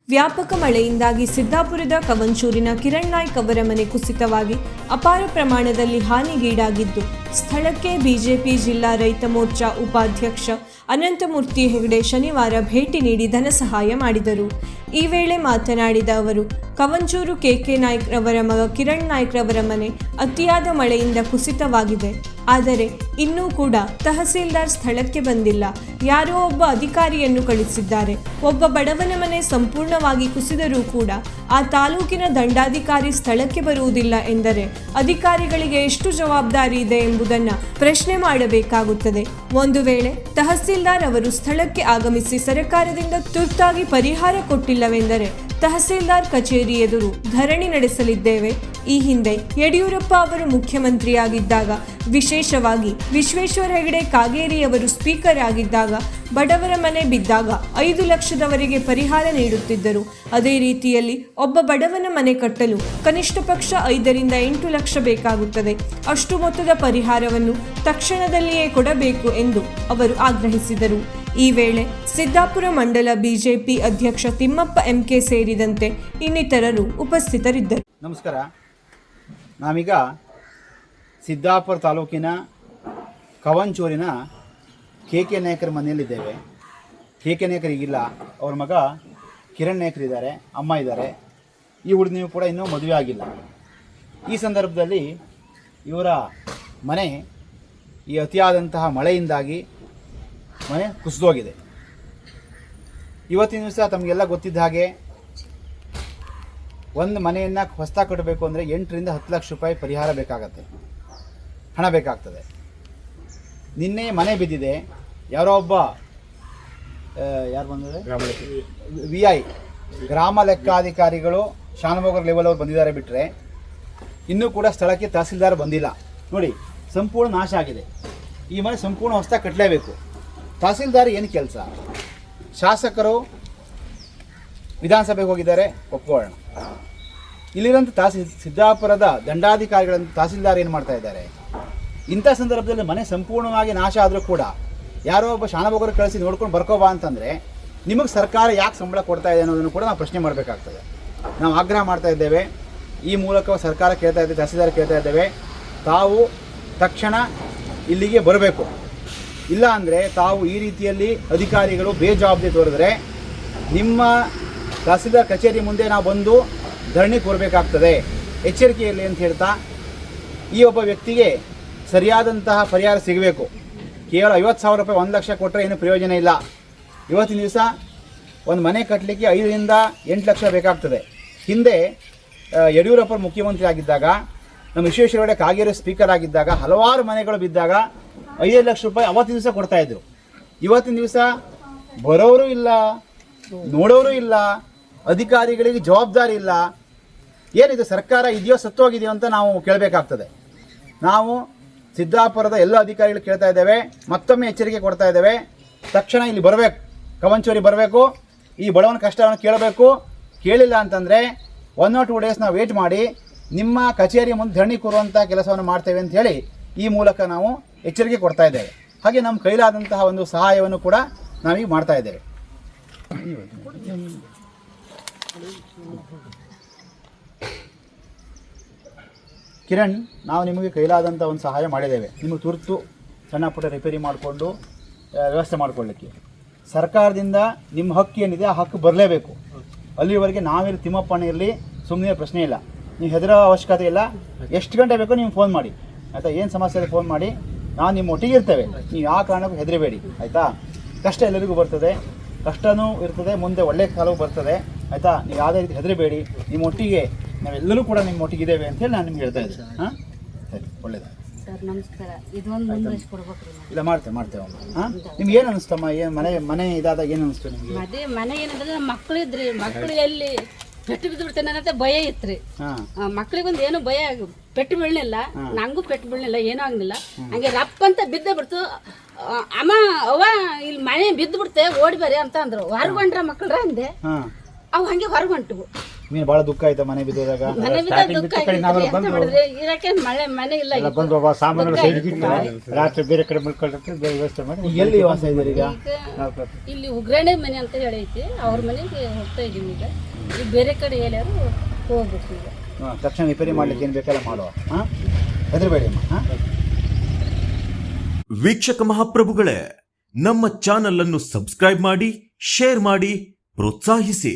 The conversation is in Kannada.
ವ್ಯಾಪಕ ಮಳೆಯಿಂದಾಗಿ ಸಿದ್ದಾಪುರದ ಕವಂಚೂರಿನ ಕಿರಣ್ ನಾಯ್ಕ್ ಅವರ ಮನೆ ಕುಸಿತವಾಗಿ ಅಪಾರ ಪ್ರಮಾಣದಲ್ಲಿ ಹಾನಿಗೀಡಾಗಿದ್ದು, ಸ್ಥಳಕ್ಕೆ ಬಿಜೆಪಿ ಜಿಲ್ಲಾ ರೈತ ಮೋರ್ಚಾ ಉಪಾಧ್ಯಕ್ಷ ಅನಂತಮೂರ್ತಿ ಹೆಗಡೆ ಶನಿವಾರ ಭೇಟಿ ನೀಡಿ ಧನ ಸಹಾಯ ಮಾಡಿದರು. ಈ ವೇಳೆ ಮಾತನಾಡಿದ ಅವರು, ಕವಂಚೂರು ಕೆಕೆ ನಾಯ್ಕ್ ರವರ ಮಗ ಕಿರಣ್ ನಾಯ್ಕ್ ರವರ ಮನೆ ಅತಿಯಾದ ಮಳೆಯಿಂದ ಕುಸಿತವಾಗಿದೆ. ಆದರೆ ಇನ್ನೂ ಕೂಡ ತಹಸೀಲ್ದಾರ್ ಸ್ಥಳಕ್ಕೆ ಬಂದಿಲ್ಲ. ಯಾರೋ ಒಬ್ಬ ಅಧಿಕಾರಿಯನ್ನು ಕಳಿಸಿದ್ದಾರೆ. ಒಬ್ಬ ಬಡವನ ಮನೆ ಸಂಪೂರ್ಣವಾಗಿ ಕುಸಿದರೂ ಕೂಡ ಆ ತಾಲೂಕಿನ ದಂಡಾಧಿಕಾರಿ ಸ್ಥಳಕ್ಕೆ ಬರುವುದಿಲ್ಲ ಎಂದರೆ ಅಧಿಕಾರಿಗಳಿಗೆ ಎಷ್ಟು ಜವಾಬ್ದಾರಿ ಇದೆ ಎಂಬುದನ್ನು ಪ್ರಶ್ನೆ ಮಾಡಬೇಕಾಗುತ್ತದೆ. ಒಂದು ವೇಳೆ ತಹಸೀಲ್ದಾರ್ ಅವರು ಸ್ಥಳಕ್ಕೆ ಆಗಮಿಸಿ ಸರ್ಕಾರದಿಂದ ತುರ್ತಾಗಿ ಪರಿಹಾರ ಕೊಟ್ಟಿಲ್ಲವೆಂದರೆ ತಹಸೀಲ್ದಾರ್ ಕಚೇರಿ ಎದುರು ಧರಣಿ ನಡೆಸಲಿದ್ದೇವೆ. ಈ ಹಿಂದೆ ಯಡಿಯೂರಪ್ಪ ಅವರು ಮುಖ್ಯಮಂತ್ರಿಯಾಗಿದ್ದಾಗ, ವಿಶೇಷವಾಗಿ ವಿಶ್ವೇಶ್ವರ ಹೆಗಡೆ ಕಾಗೇರಿ ಅವರು ಸ್ಪೀಕರ್ ಆಗಿದ್ದಾಗ ಬಡವರ ಮನೆ ಬಿದ್ದಾಗ 5 ಲಕ್ಷದವರೆಗೆ ಪರಿಹಾರ ನೀಡುತ್ತಿದ್ದರು. ಅದೇ ರೀತಿಯಲ್ಲಿ ಒಬ್ಬ ಬಡವನ ಮನೆ ಕಟ್ಟಲು ಕನಿಷ್ಠ ಪಕ್ಷ 5 ರಿಂದ 8 ಲಕ್ಷ ಬೇಕಾಗುತ್ತದೆ. ಅಷ್ಟು ಮೊತ್ತದ ಪರಿಹಾರವನ್ನು ತಕ್ಷಣದಲ್ಲಿಯೇ ಕೊಡಬೇಕು ಎಂದು ಅವರು ಆಗ್ರಹಿಸಿದರು. ಈ ವೇಳೆ ಸಿದ್ದಾಪುರ ಮಂಡಲ ಬಿಜೆಪಿ ಅಧ್ಯಕ್ಷ ತಿಮ್ಮಪ್ಪ ಎಂಕೆ ಸೇರಿದಂತೆ ಇನ್ನಿತರರು ಉಪಸ್ಥಿತರಿದ್ದರು. ನಮಸ್ಕಾರ. ನಾವೀಗ ಸಿದ್ದಾಪುರ ತಾಲೂಕಿನ ಕವಂಚೂರಿನ ಕೆಕೆ ನಾಯ್ಕರ ಮನೆಯಲ್ಲಿದ್ದೇವೆ. ಕೆಕೆ ನಾಯ್ಕರ್ ಈಗಿಲ್ಲ, ಅವ್ರ ಮಗ ಕಿರಣ್ ನಾಯ್ಕರ್ ಇದ್ದಾರೆ, ಅಮ್ಮ ಇದ್ದಾರೆ. ಈ ಹುಡುಗನಿಗೂ ಕೂಡ ಇನ್ನೂ ಮದುವೆ ಆಗಿಲ್ಲ. ಈ ಸಂದರ್ಭದಲ್ಲಿ ಇವರ ಮನೆ ಈ ಅತಿಯಾದಂತಹ ಮಳೆಯಿಂದಾಗಿ ಮನೆ ಕುಸಿದೋಗಿದೆ. ಇವತ್ತಿನ ದಿವಸ ತಮಗೆಲ್ಲ ಗೊತ್ತಿದ್ದ ಹಾಗೆ ಒಂದು ಮನೆಯನ್ನು ಹೊಸದಾಗಿ ಕಟ್ಟಬೇಕು ಅಂದರೆ 8 ರಿಂದ 10 ಲಕ್ಷ ರೂಪಾಯಿ ಪರಿಹಾರ ಬೇಕಾಗತ್ತೆ, ಹಣ ಬೇಕಾಗ್ತದೆ. ನಿನ್ನೆ ಮನೆ ಬಿದ್ದಿದೆ. ಯಾರೋ ಒಬ್ಬ ಯಾರು ಬಂದಿದೆ, VI ಗ್ರಾಮ ಲೆಕ್ಕಾಧಿಕಾರಿಗಳು ಶಾನಭೋಗರ್ ಲೆವೆಲ್ ಅವ್ರು ಬಂದಿದ್ದಾರೆ ಬಿಟ್ಟರೆ ಇನ್ನೂ ಕೂಡ ಸ್ಥಳಕ್ಕೆ ತಹಸೀಲ್ದಾರ್ ಬಂದಿಲ್ಲ. ನೋಡಿ, ಸಂಪೂರ್ಣ ನಾಶ ಆಗಿದೆ. ಈ ಮನೆ ಸಂಪೂರ್ಣ ಹೊಸದಾಗಿ ಕಟ್ಟಲೇಬೇಕು. ತಹಸೀಲ್ದಾರ್ ಏನು ಕೆಲಸ? ಶಾಸಕರು ವಿಧಾನಸಭೆಗೆ ಹೋಗಿದ್ದಾರೆ, ಒಪ್ಕೊಳ್ಳೋಣ. ಇಲ್ಲಿರೋಂಥ ಸಿದ್ದಾಪುರದ ದಂಡಾಧಿಕಾರಿಗಳಂತ ತಹಸೀಲ್ದಾರ್ ಏನು ಮಾಡ್ತಾ ಇದ್ದಾರೆ? ಇಂಥ ಸಂದರ್ಭದಲ್ಲಿ ಮನೆ ಸಂಪೂರ್ಣವಾಗಿ ನಾಶ ಆದರೂ ಕೂಡ ಯಾರೋ ಒಬ್ಬ ಶಾನಭೋಗರು ಕಳಿಸಿ ನೋಡ್ಕೊಂಡು ಬರ್ಕೋಬಾ ಅಂತಂದರೆ ನಿಮಗೆ ಸರ್ಕಾರ ಯಾಕೆ ಸಂಬಳ ಕೊಡ್ತಾ ಇದೆ ಅನ್ನೋದನ್ನು ಕೂಡ ನಾವು ಪ್ರಶ್ನೆ ಮಾಡಬೇಕಾಗ್ತದೆ. ನಾವು ಆಗ್ರಹ ಮಾಡ್ತಾ ಇದ್ದೇವೆ. ಈ ಮೂಲಕ ಸರ್ಕಾರ ಕೇಳ್ತಾ ಇದ್ದೇವೆ, ತಹಸೀಲ್ದಾರ್ ಕೇಳ್ತಾ ಇದ್ದೇವೆ, ತಾವು ತಕ್ಷಣ ಇಲ್ಲಿಗೆ ಬರಬೇಕು. ಇಲ್ಲ ಅಂದರೆ ತಾವು ಈ ರೀತಿಯಲ್ಲಿ ಅಧಿಕಾರಿಗಳು ಬೇಜವಾಬ್ದಾರಿ ತೋರಿದ್ರೆ ನಿಮ್ಮ ತಹಸೀಲ್ದಾರ್ ಕಚೇರಿ ಮುಂದೆ ನಾವು ಬಂದು ಧರಣಿ ಕೂರಬೇಕಾಗ್ತದೆ. ಎಚ್ಚರಿಕೆ ಇರಲಿ ಅಂತ ಹೇಳ್ತಾ, ಈ ಒಬ್ಬ ವ್ಯಕ್ತಿಗೆ ಸರಿಯಾದಂತಹ ಪರಿಹಾರ ಸಿಗಬೇಕು. ಕೇವಲ 50,000 ರೂಪಾಯಿ 1 ಲಕ್ಷ ಕೊಟ್ಟರೆ ಏನು ಪ್ರಯೋಜನ ಇಲ್ಲ. ಇವತ್ತಿನ ದಿವಸ ಒಂದು ಮನೆ ಕಟ್ಟಲಿಕ್ಕೆ 5 ರಿಂದ 8 ಲಕ್ಷ ಬೇಕಾಗ್ತದೆ. ಹಿಂದೆ ಯಡಿಯೂರಪ್ಪ ಮುಖ್ಯಮಂತ್ರಿ ಆಗಿದ್ದಾಗ, ನಮ್ಮ ವಿಶ್ವೇಶ್ವರ ಹೆಗಡೆ ಕಾಗೇರಿ ಸ್ಪೀಕರ್ ಆಗಿದ್ದಾಗ ಹಲವಾರು ಮನೆಗಳು ಬಿದ್ದಾಗ 5 ಲಕ್ಷ ರೂಪಾಯಿ ಅವತ್ತಿನ ದಿವಸ ಕೊಡ್ತಾಯಿದ್ರು. ಇವತ್ತಿನ ದಿವಸ ಬರೋರು ಇಲ್ಲ, ನೋಡೋರು ಇಲ್ಲ, ಅಧಿಕಾರಿಗಳಿಗೆ ಜವಾಬ್ದಾರಿ ಇಲ್ಲ. ಏನಿದು ಸರ್ಕಾರ ಇದೆಯೋ ಸತ್ತೋಗಿದೆಯೋ ಅಂತ ನಾವು ಕೇಳಬೇಕಾಗ್ತದೆ. ನಾವು ಸಿದ್ದಾಪುರದ ಎಲ್ಲ ಅಧಿಕಾರಿಗಳು ಕೇಳ್ತಾ ಇದ್ದೇವೆ, ಮತ್ತೊಮ್ಮೆ ಎಚ್ಚರಿಕೆ ಕೊಡ್ತಾ ಇದ್ದೇವೆ. ತಕ್ಷಣ ಇಲ್ಲಿ ಬರಬೇಕು, ಕವಂಚೂರಿ ಬರಬೇಕು, ಈ ಬಡವನ ಕಷ್ಟವನ್ನು ಕೇಳಬೇಕು. ಕೇಳಿಲ್ಲ ಅಂತಂದರೆ 1 or 2 ಡೇಸ್ ನಾವು ವೇಟ್ ಮಾಡಿ ನಿಮ್ಮ ಕಚೇರಿ ಮುಂದೆ ಧರಣಿ ಕೂರುವಂಥ ಕೆಲಸವನ್ನು ಮಾಡ್ತೇವೆ ಅಂತ ಹೇಳಿ ಈ ಮೂಲಕ ನಾವು ಎಚ್ಚರಿಕೆ ಕೊಡ್ತಾ ಇದ್ದೇವೆ. ಹಾಗೆ ನಮ್ಮ ಕೈಲಾದಂತಹ ಒಂದು ಸಹಾಯವನ್ನು ಕೂಡ ನಾವೀಗ ಮಾಡ್ತಾ ಇದ್ದೇವೆ. ಕಿರಣ್, ನಾವು ನಿಮಗೆ ಕೈಲಾದಂಥ ಒಂದು ಸಹಾಯ ಮಾಡಿದ್ದೇವೆ. ನಿಮಗೆ ತುರ್ತು ಸಣ್ಣ ಪುಟ್ಟ ರಿಪೇರಿ ಮಾಡಿಕೊಂಡು ವ್ಯವಸ್ಥೆ ಮಾಡಿಕೊಳ್ಳಿಕ್ಕೆ ಸರ್ಕಾರದಿಂದ ನಿಮ್ಮ ಹಕ್ಕು ಏನಿದೆ ಆ ಹಕ್ಕು ಬರಲೇಬೇಕು. ಅಲ್ಲಿವರೆಗೆ ನಾವಿಲ್ಲಿ ತಿಮ್ಮಪ್ಪಣ್ಣ ಇರಲಿ, ಸುಮ್ಮನೆ ಪ್ರಶ್ನೆ ಇಲ್ಲ. ನೀವು ಹೆದರೋ ಅವಶ್ಯಕತೆ ಇಲ್ಲ. ಎಷ್ಟು ಗಂಟೆ ಬೇಕೋ ನೀವು ಫೋನ್ ಮಾಡಿ, ಆಯಿತಾ? ಏನು ಸಮಸ್ಯೆ ಇದೆ ಫೋನ್ ಮಾಡಿ, ನಾವು ನಿಮ್ಮ ಒಟ್ಟಿಗೆ ಇರ್ತೇವೆ. ನೀವು ಯಾವ ಕಾರಣಕ್ಕೂ ಹೆದರಬೇಡಿ, ಆಯಿತಾ? ಕಷ್ಟ ಎಲ್ಲರಿಗೂ ಬರ್ತದೆ, ಕಷ್ಟವೂ ಇರ್ತದೆ, ಮುಂದೆ ಒಳ್ಳೆ ಕಾಲವೂ ಬರ್ತದೆ, ಆಯಿತಾ? ನೀವು ಯಾವುದೇ ರೀತಿ ಹೆದರಬೇಡಿ. ನಿಮ್ಮ ಒಟ್ಟಿಗೆ ನಾವೆಲ್ಲರೂ ಕೂಡ ನಿಮ್ಮ ಒಟ್ಟಿಗೆ ಇದ್ದೇವೆ ಅಂತೇಳಿ ನಾನು ನಿಮ್ಗೆ ಹೇಳ್ತಾ ಇದ್ದೆ. ಹಾಂ, ಸರಿ, ಒಳ್ಳೇದು ಸರ್. ನಮಸ್ಕಾರ. ಇದೊಂದು ಇಲ್ಲ, ಮಾಡ್ತೇವೆ. ಹಾಂ, ನಿಮ್ಗೆ ಏನು ಅನಿಸ್ತಮ್ಮ? ಏನು ಮನೆ ಇದಾದಾಗ ಏನು ಅನಿಸ್ತು ನಿಮಗೆ? ಅದೇ ಮನೆ ಏನಂದ್ರೆ ನಮ್ಮ ಮಕ್ಳು ಇದ್ರಿ, ಮಕ್ಳು ಎಲ್ಲಿ ಪೆಟ್ಟು ಬಿದ್ದು ಬಿಡ್ತೇನೆ ಅನ್ನತ್ತೆ ಭಯ ಇತ್ರಿ. ಮಕ್ಳಿಗೊಂದು ಏನು ಭಯ, ಪೆಟ್ಟು ಬೀಳಲಿಲ್ಲ, ನಂಗೂ ಪೆಟ್ಟು ಬೀಳಲಿಲ್ಲ, ಏನೂ ಆಗಲಿಲ್ಲ. ಹಂಗೆ ರಪ್ಪ ಅಂತ ಬಿದ್ದ ಬಿಡ್ತು. ಅಮ್ಮ ಅವ್ವ ಇಲ್ಲಿ ಮನೆ ಬಿದ್ದು ಬಿಡ್ತೆ, ಓಡಿ ಬರ್ರಿ ಅಂತ ಅಂದ್ರು. ಹೊರಗೊಂಡ್ರ ಮಕ್ಳ್ರ ಅಂದೆ, ಅವು ಹಂಗೆ ಹೊರಗೊಂಟು. ನೀನು ಭಾಳ ದುಃಖ ಆಯ್ತಾ ಮನೆ ಬಿದ್ದೋದಾಗ? ಮನೆ ಬಿದ್ದ ದುಃಖ ಆಗಿತ್ತು. ಎಂತ ಮಾಡಿದ್ರೆ ಇರಕ್ಕೆ ಮನೆ ಇಲ್ಲ ಇತ್ತು. ಬಂದು ಒಬ್ಬ ಸಾಮಾನು ಸೈಡ್ ಬಿಟ್ಟು ರಾತ್ರಿ ಬೇರೆ ಕಡೆ ಮಲ್ಕೊಳ್ಳೋಕೆ ವ್ಯವಸ್ಥೆ ಮಾಡಿ ಈಗ ಎಲ್ಲಿ ವಾಸ ಇದ್ದೀರಿ ಈಗ? ಈಗ ಇಲ್ಲಿ ಉಗ್ರಾಣೆ ಮನೆ ಅಂತ ಹೇಳೈತಿ, ಅವ್ರ ಮನೆಗೆ ಹೋಗ್ತಾ ಇದೀವಿ ಈಗ. ಈಗ ಬೇರೆ ಕಡೆ ಎಲ್ಲಾರು ಹೋಗ್ಬೇಕು ಈಗ. ತಕ್ಷಣ ರಿಪೇರಿ ಮಾಡ್ಲಿಕ್ಕೆ ಏನು ಬೇಕೆಲ್ಲ ಮಾಡುವ. ಹಾಂ, ಹೆದರಬೇಡಿ ಅಮ್ಮ. ಹಾಂ, ವೀಕ್ಷಕ ಮಹಾಪ್ರಭುಗಳೇ, ನಮ್ಮ ಚಾನಲ್ ಅನ್ನು ಸಬ್ಸ್ಕ್ರೈಬ್ ಮಾಡಿ, ಶೇರ್ ಮಾಡಿ, ಪ್ರೋತ್ಸಾಹಿಸಿ.